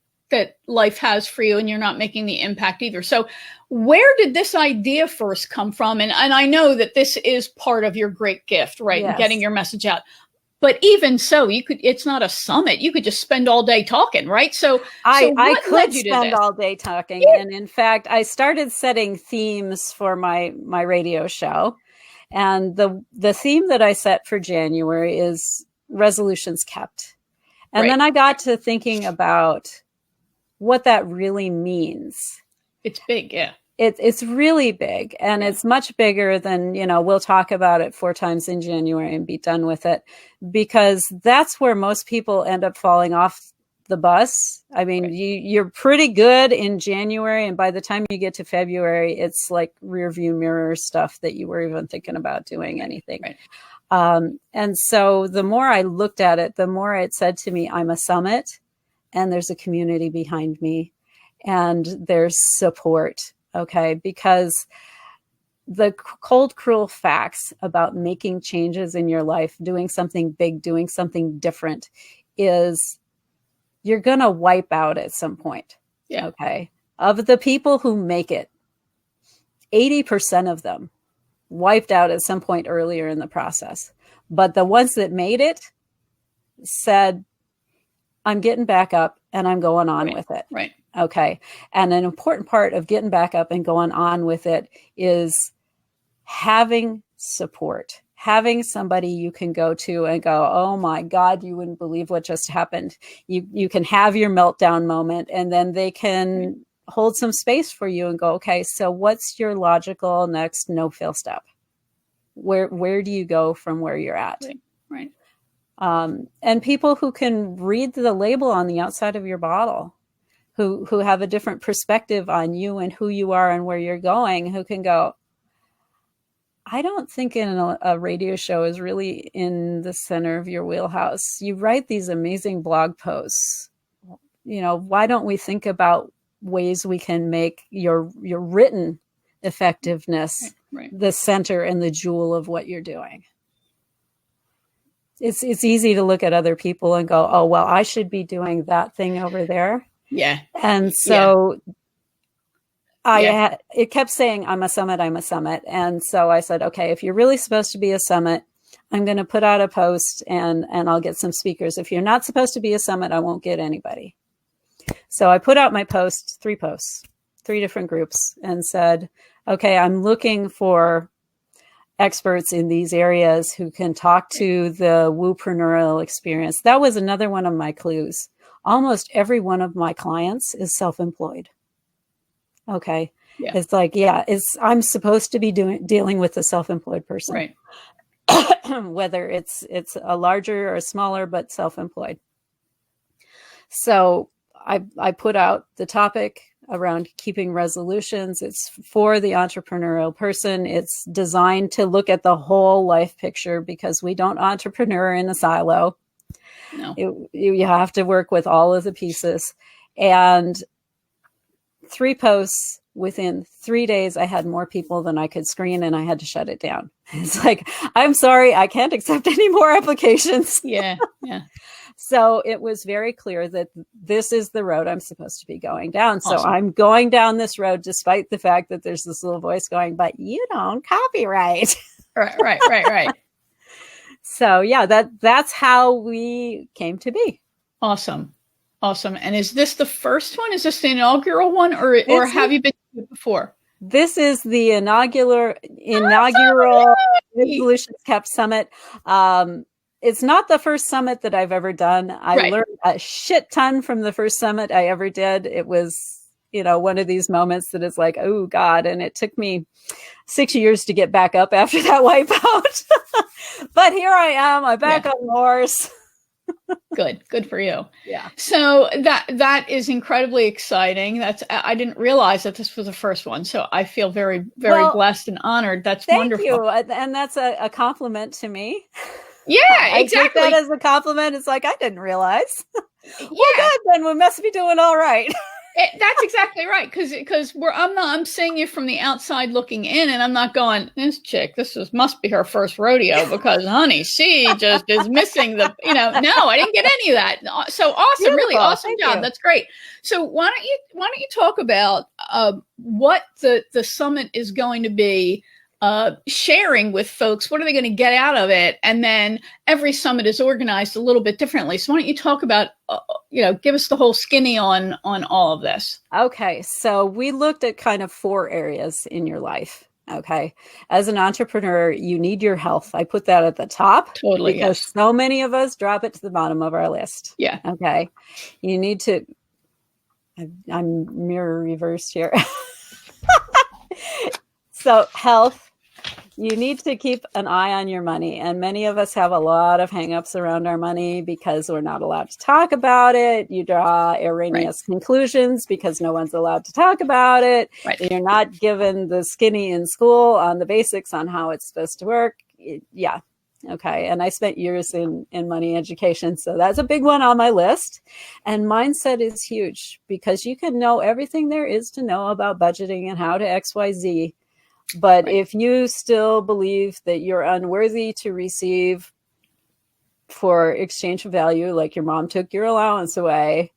life has for you, and you're not making the impact either. So where did this idea first come from? And I know that this is part of your great gift, right? Yes. Getting your message out. But even so, it's not a summit. You could just spend all day talking, right? So I could spend all day talking. Yeah. And in fact, I started setting themes for my radio show. And the theme that I set for January is resolutions kept. And then I got to thinking about what that really means. It's big, yeah. It's really big, and it's much bigger than, we'll talk about it 4 times in January and be done with it, because that's where most people end up falling off the bus. I mean, Right. you're pretty good in January, and by the time you get to February, it's like rear view mirror stuff that you were even thinking about doing anything. Right. And so the more I looked at it, the more it said to me, I'm a summit, and there's a community behind me, and there's support. Okay, because the cold, cruel facts about making changes in your life, doing something big, doing something different, is you're going to wipe out at some point. Yeah. Okay. Of the people who make it, 80% of them wiped out at some point earlier in the process. But the ones that made it said, I'm getting back up and I'm going on with it. Right. Okay. And an important part of getting back up and going on with it is having support, having somebody you can go to and go, oh my God, you wouldn't believe what just happened. You can have your meltdown moment, and then they can hold some space for you and go, okay, so what's your logical next no-fail step? Where do you go from where you're at? Right. And people who can read the label on the outside of your bottle, who have a different perspective on you and who you are and where you're going, who can go, I don't think a radio show is really in the center of your wheelhouse. You write these amazing blog posts. You know, why don't we think about ways we can make your written effectiveness the center and the jewel of what you're doing? It's easy to look at other people and go, oh, well, I should be doing that thing over there. Yeah. And so it kept saying, I'm a summit. And so I said, okay, if you're really supposed to be a summit, I'm going to put out a post and I'll get some speakers. If you're not supposed to be a summit, I won't get anybody. So I put out my posts, 3 different groups, and said, okay, I'm looking for experts in these areas who can talk to the woopreneurial experience. That was another one of my clues. Almost every one of my clients is self-employed. Okay. Yeah. It's like, I'm supposed to be dealing with a self-employed person. Right. Whether it's a larger or smaller, but self-employed. So I put out the topic around keeping resolutions. It's for the entrepreneurial person. It's designed to look at the whole life picture, because we don't entrepreneur in a silo. No. You have to work with all of the pieces. And 3 posts, within 3 days, I had more people than I could screen, and I had to shut it down. It's like, I'm sorry, I can't accept any more applications. Yeah. So it was very clear that this is the road I'm supposed to be going down. Awesome. So I'm going down this road, despite the fact that there's this little voice going, but you don't copyright. Right. So that's how we came to be. Awesome. And is this the first one? Is this the inaugural one, or have you been to it before? This is the inaugural Resolutions Kept Summit. It's not the first summit that I've ever done. I learned a shit ton from the first summit I ever did. It was, one of these moments that is like, oh God. And it took me 6 years to get back up after that wipeout. But here I am. I'm back on the horse. Good for you. Yeah. So that is incredibly exciting. I didn't realize that this was the first one. So I feel very, very blessed and honored. That's wonderful. Thank you. And that's a compliment to me. Yeah, exactly. I take that as a compliment. It's like, I didn't realize. Well, good, then we must be doing all right. That's exactly right. Because I'm seeing you from the outside looking in, and I'm not going, this chick, must be her first rodeo, because honey, she just is missing no, I didn't get any of that. So awesome. Beautiful. Really awesome job. You. That's great. So why don't you talk about what the summit is going to be sharing with folks? What are they going to get out of it? And then every summit is organized a little bit differently. So why don't you talk about, give us the whole skinny on all of this. Okay. So we looked at kind of 4 areas in your life. Okay. As an entrepreneur, you need your health. I put that at the top. Totally. Because so many of us drop it to the bottom of our list. Yeah. Okay. You need to, I'm mirror reversed here. So health. You need to keep an eye on your money. And many of us have a lot of hangups around our money because we're not allowed to talk about it. You draw erroneous conclusions because no one's allowed to talk about it. Right. You're not given the skinny in school on the basics on how it's supposed to work. Yeah. Okay. And I spent years in money education. So that's a big one on my list. And mindset is huge because you can know everything there is to know about budgeting and how to XYZ. But if you still believe that you're unworthy to receive for exchange of value, like your mom took your allowance away,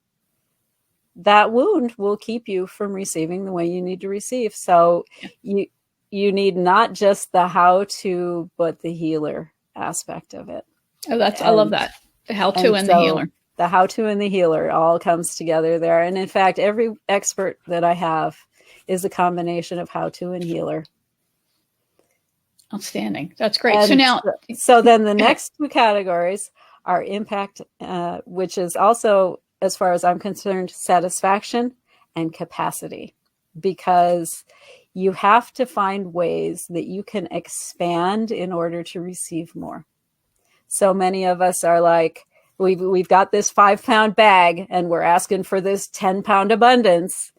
that wound will keep you from receiving the way you need to receive. So you need not just the how to, but the healer aspect of it. Oh, I love that. The how to and the healer. The how to and the healer all comes together there. And in fact, every expert that I have is a combination of how to and healer. Outstanding. That's great. And so then the next two categories are impact, which is also, as far as I'm concerned, satisfaction and capacity, because you have to find ways that you can expand in order to receive more. So many of us are like, we've got this 5-pound bag and we're asking for this 10-pound abundance.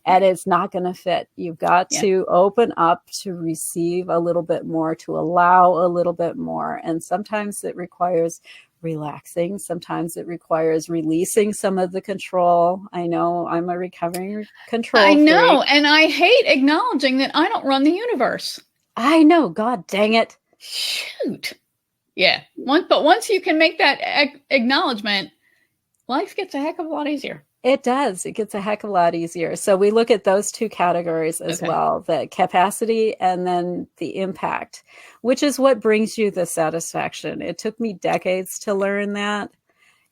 And it's not going to fit. You've got to open up to receive a little bit more, to allow a little bit more. And sometimes it requires relaxing. Sometimes it requires releasing some of the control. I know I'm a recovering control freak. And I hate acknowledging that I don't run the universe. I know. God dang it. Shoot. Yeah. But once you can make that acknowledgement, life gets a heck of a lot easier. It does. It gets a heck of a lot easier. So we look at those two categories as well, the capacity and then the impact, which is what brings you the satisfaction. It took me decades to learn that,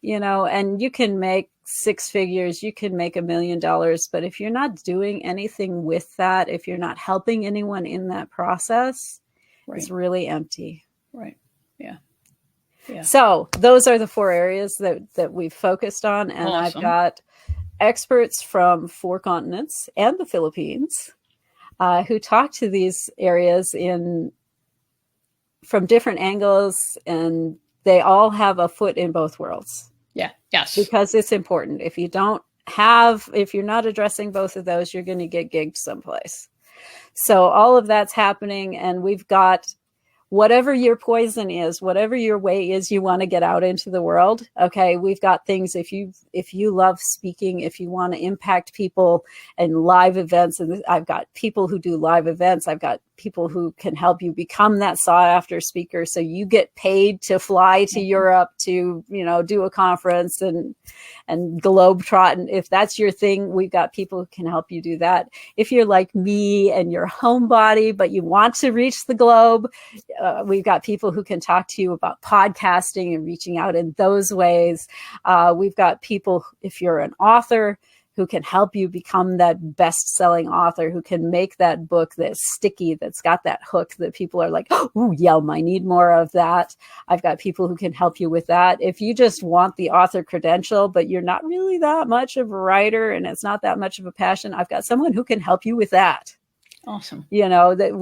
and you can make 6 figures, you can make $1 million, but if you're not doing anything with that, if you're not helping anyone in that process, it's really empty. Right. Yeah. Yeah. So those are the 4 areas that we've focused on. And I've got experts from 4 continents and the Philippines who talk to these areas from different angles, and they all have a foot in both worlds. Yeah. Yes. Because it's important. If you're not addressing both of those, you're going to get gigged someplace. So all of that's happening, and we've got whatever your poison is, whatever your way is you want to get out into the world. Okay, we've got things, if you love speaking, if you want to impact people and live events, and I've got people who do live events, I've got people who can help you become that sought after speaker. So you get paid to fly to Europe to, do a conference and globetrot. And if that's your thing, we've got people who can help you do that. If you're like me and you're homebody, but you want to reach the globe, we've got people who can talk to you about podcasting and reaching out in those ways. We've got people, if you're an author, who can help you become that best-selling author, who can make that book that's sticky, that's got that hook that people are like, oh, yum, I need more of that. I've got people who can help you with that. If you just want the author credential, but you're not really that much of a writer and it's not that much of a passion, I've got someone who can help you with that. Awesome. That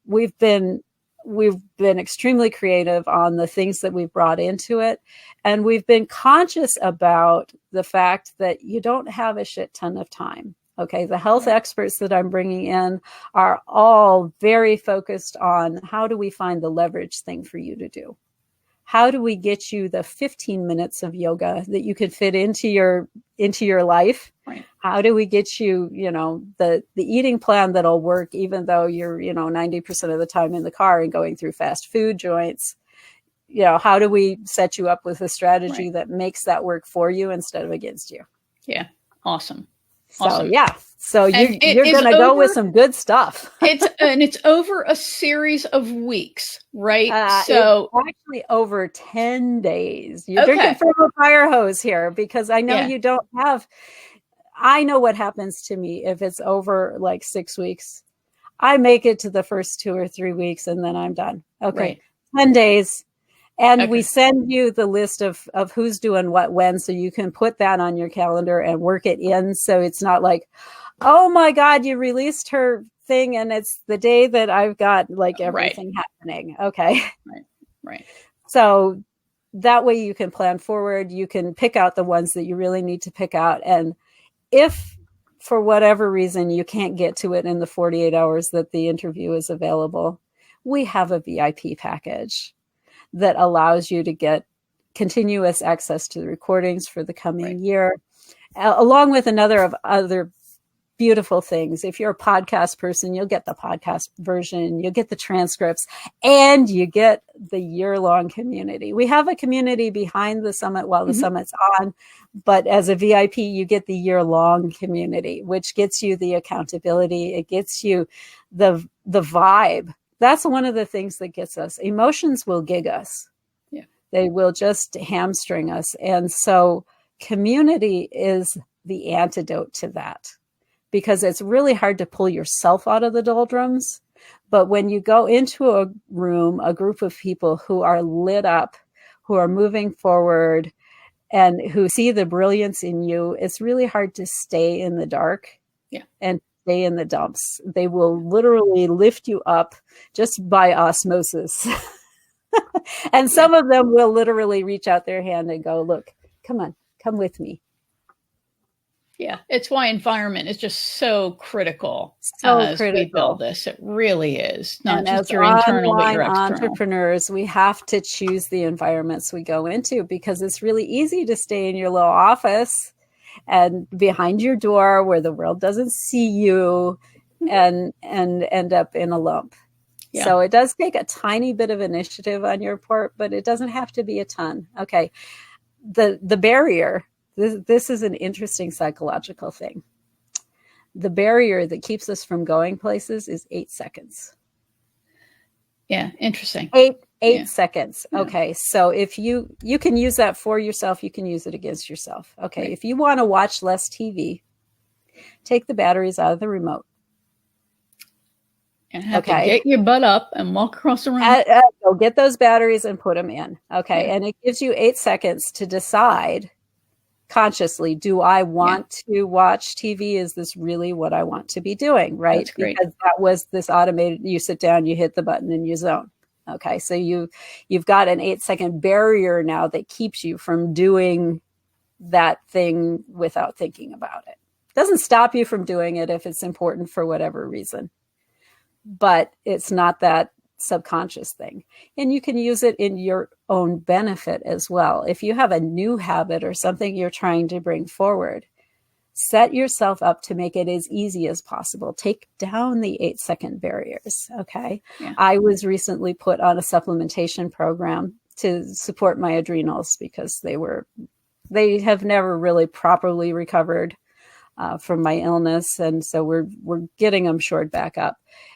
we've been extremely creative on the things that we've brought into it. And we've been conscious about the fact that you don't have a shit ton of time. Okay. The health experts that I'm bringing in are all very focused on how do we find the leverage thing for you to do? How do we get you the 15 minutes of yoga that you could fit into your life? Right. How do we get you, the eating plan that'll work, even though you're, 90% of the time in the car and going through fast food joints? How do we set you up with a strategy that makes that work for you instead of against you? Yeah. Awesome. So, So you're going to go with some good stuff. It's over a series of weeks, right? So it's actually over 10 days. You're drinking from a fire hose here, because I know you don't have. I know what happens to me if it's over like 6 weeks. I make it to the first 2 or 3 weeks and then I'm done. Okay. Right. 10 days. And we send you the list of who's doing what when, so you can put that on your calendar and work it in. So it's not like, oh my God, you released her thing and it's the day that I've got like everything happening. Okay. Right. So that way you can plan forward. You can pick out the ones that you really need to pick out. And if for whatever reason you can't get to it in the 48 hours that the interview is available, we have a VIP package that allows you to get continuous access to the recordings for the coming year, along with other beautiful things. If you're a podcast person, you'll get the podcast version, you'll get the transcripts, and you get the year-long community. We have a community behind the summit while the summit's on, but as a VIP, you get the year-long community, which gets you the accountability. It gets you the vibe. That's one of the things that gets us. Emotions will gig us. Yeah. They will just hamstring us. And so community is the antidote to that, because it's really hard to pull yourself out of the doldrums. But when you go into a room, a group of people who are lit up, who are moving forward, and who see the brilliance in you, it's really hard to stay in the dark and stay in the dumps. They will literally lift you up just by osmosis. And some of them will literally reach out their hand and go, look, come on, come with me. Yeah, it's why environment is just so critical we build this. It really is. Not and just your internal, but your external. Entrepreneurs, we have to choose the environments we go into, because it's really easy to stay in your little office and behind your door where the world doesn't see you and end up in a lump. Yeah. So it does take a tiny bit of initiative on your part, but it doesn't have to be a ton. Okay. The barrier. This is an interesting psychological thing. The barrier that keeps us from going places is 8 seconds. Yeah, interesting. Eight seconds. Okay, so if you can use that for yourself, you can use it against yourself. Okay, if you want to watch less TV, take the batteries out of the remote. And have to get your butt up and walk across the room. Go get those batteries and put them in. Okay, and it gives you 8 seconds to decide consciously, do I want to watch TV? Is this really what I want to be doing? Right? That's great. Because that was this automated, you sit down, you hit the button and you zone. Okay. So you've got an 8-second barrier now that keeps you from doing that thing without thinking about it. Doesn't stop you from doing it if it's important for whatever reason, but it's not that subconscious thing. And you can use it in your own benefit as well. If you have a new habit or something you're trying to bring forward, set yourself up to make it as easy as possible. Take down the 8-second barriers. Okay. Yeah. I was recently put on a supplementation program to support my adrenals because they have never really properly recovered from my illness. And so we're getting them shored back up.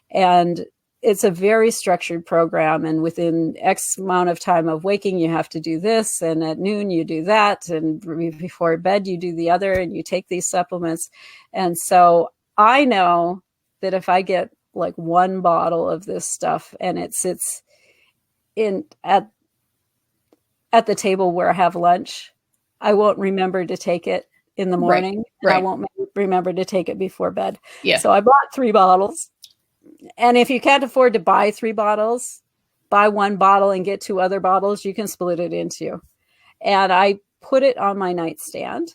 And it's a very structured program, and within X amount of time of waking, you have to do this, and at noon you do that, and before bed you do the other, and you take these supplements. And so I know that if I get like one bottle of this stuff and it sits in at the table where I have lunch, I won't remember to take it in the morning. Right. I won't remember to take it before bed. Yeah. So I bought 3 bottles. And if you can't afford to buy 3 bottles, buy 1 bottle and get 2 other bottles, you can split it into. And I put it on my nightstand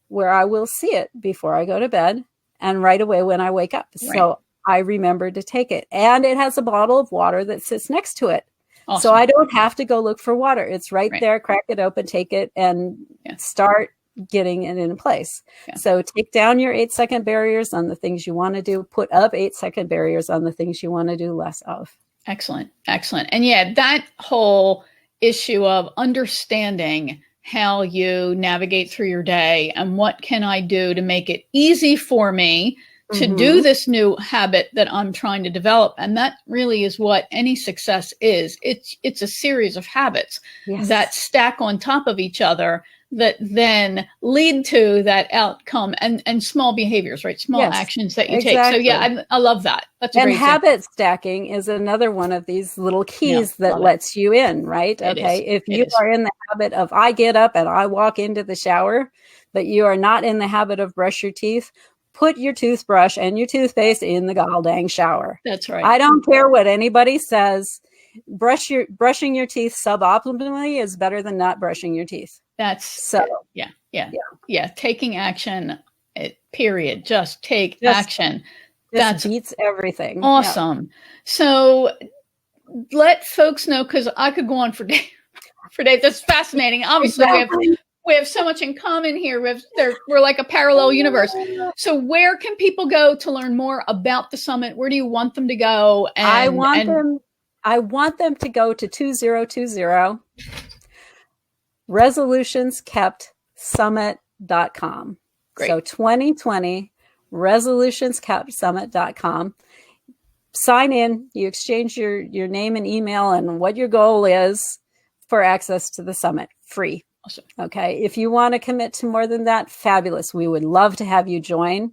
where I will see it before I go to bed and right away when I wake up. Right. So I remember to take it. And it has a bottle of water that sits next to it. Awesome. So I don't have to go look for water. It's right there. Crack it open, take it, and start getting it in place. Yeah. So take down your 8-second barriers on the things you want to do, put up 8-second barriers on the things you want to do less of. Excellent. Excellent. And yeah, that whole issue of understanding how you navigate through your day and what can I do to make it easy for me to do this new habit that I'm trying to develop. And that really is what any success is. It's a series of habits that stack on top of each other that then lead to that outcome and small behaviors, right? Small actions that you take. So yeah, I love that. That's a great habit stacking is another one of these little keys that lets you in, right? If you are in the habit of, I get up and I walk into the shower, but you are not in the habit of brush your teeth, put your toothbrush and your toothpaste in the goddamn shower. That's right. I don't care what anybody says. Brushing your teeth suboptimally is better than not brushing your teeth. That's so. Yeah. Taking action. Period. Just take action. That beats everything. Awesome. Yeah. So let folks know, because I could go on for days. That's fascinating. Obviously, we have so much in common here. We're like a parallel universe. So where can people go to learn more about the summit? Where do you want them to go? I want them to go to 2020 resolutionskept.summit.com. Great. So 2020 resolutionskept.summit.com. Sign in, you exchange your name and email and what your goal is for access to the summit, free. Awesome. Okay. If you want to commit to more than that, fabulous. We would love to have you join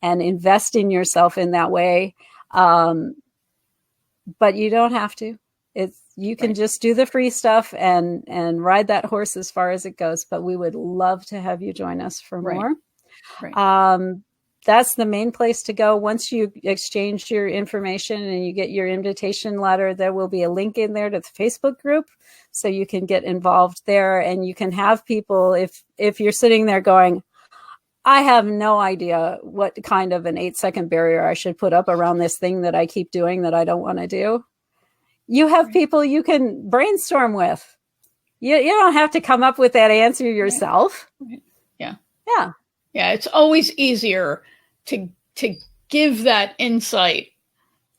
and invest in yourself in that way. But you don't have to. You can just do the free stuff and ride that horse as far as it goes. But we would love to have you join us for more. Right. That's the main place to go. Once you exchange your information and you get your invitation letter, there will be a link in there to the Facebook group, so you can get involved there, and you can have people, if you're sitting there going, I have no idea what kind of an 8-second barrier I should put up around this thing that I keep doing that I don't want to do. You have people you can brainstorm with. You don't have to come up with that answer yourself. Yeah. Yeah. Yeah. It's always easier to give that insight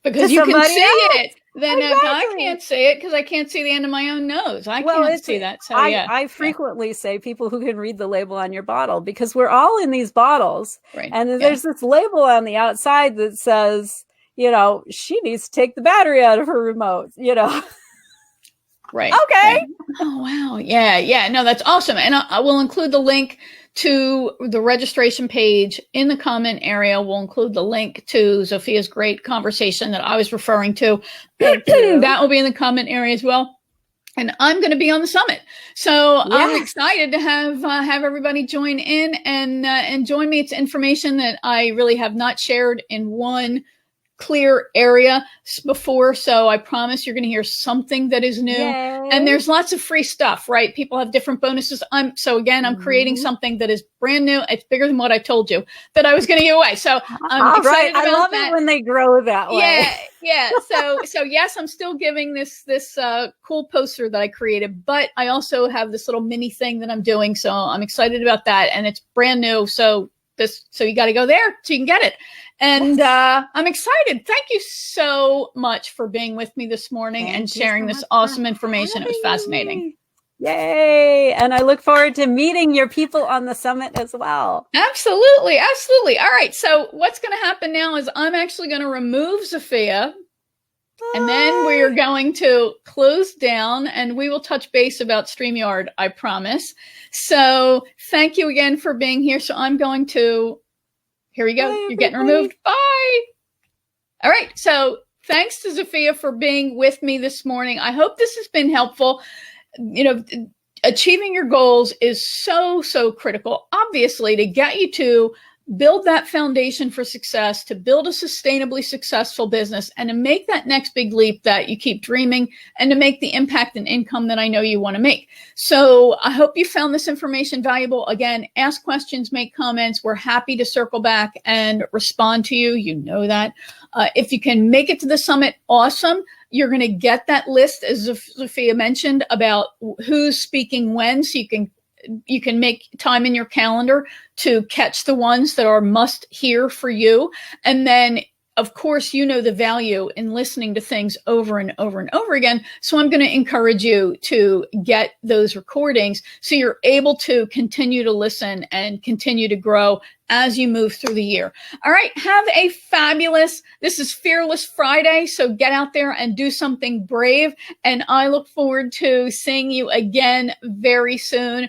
because you can see it. Then if I can't see it because I can't see the end of my own nose. I can't see that. So I frequently say people who can read the label on your bottle, because we're all in these bottles. Right. And there's this label on the outside that says, she needs to take the battery out of her remote, Right. Okay. Yeah. Oh, wow. Yeah. Yeah. No, that's awesome. And I will include the link to the registration page in the comment area. We'll include the link to Zofia's great conversation that I was referring to. That will be in the comment area as well. And I'm going to be on the summit. So I'm excited to have everybody join in and join me. It's information that I really have not shared in one clear area before. So I promise you're going to hear something that is new. Yay. And there's lots of free stuff, right? People have different bonuses. I'm creating something that is brand new. It's bigger than what I told you that I was going to give away. So I'm excited about that. I love it when they grow that way. Yeah. So yes, I'm still giving this cool poster that I created, but I also have this little mini thing that I'm doing. So I'm excited about that, and it's brand new. So you got to go there so you can get it. And I'm excited. Thank you so much for being with me this morning and sharing this awesome information. It was fascinating. Yay. And I look forward to meeting your people on the summit as well. Absolutely. Absolutely. All right. So what's going to happen now is I'm actually going to remove Zofia. And then we're going to close down, and we will touch base about StreamYard, I promise. So thank you again for being here. So I'm going to... Here we go. You're getting removed. Bye. All right. So thanks to Zofia for being with me this morning. I hope this has been helpful. Achieving your goals is so, so critical, obviously, to get you to build that foundation for success, to build a sustainably successful business, and to make that next big leap that you keep dreaming, and to make the impact and income that I know you want to make. So I hope you found this information valuable. Again, ask questions, make comments. We're happy to circle back and respond to you. You know that. If you can make it to the summit, awesome. You're going to get that list, as Zofia mentioned, about who's speaking when, so you can make time in your calendar to catch the ones that are must hear for you. And then, of course, the value in listening to things over and over and over again. So I'm going to encourage you to get those recordings so you're able to continue to listen and continue to grow as you move through the year. All right. Have a this is Fearless Friday. So get out there and do something brave. And I look forward to seeing you again very soon.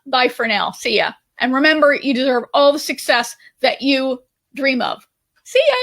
Bye for now. See ya. And remember, you deserve all the success that you dream of. See ya.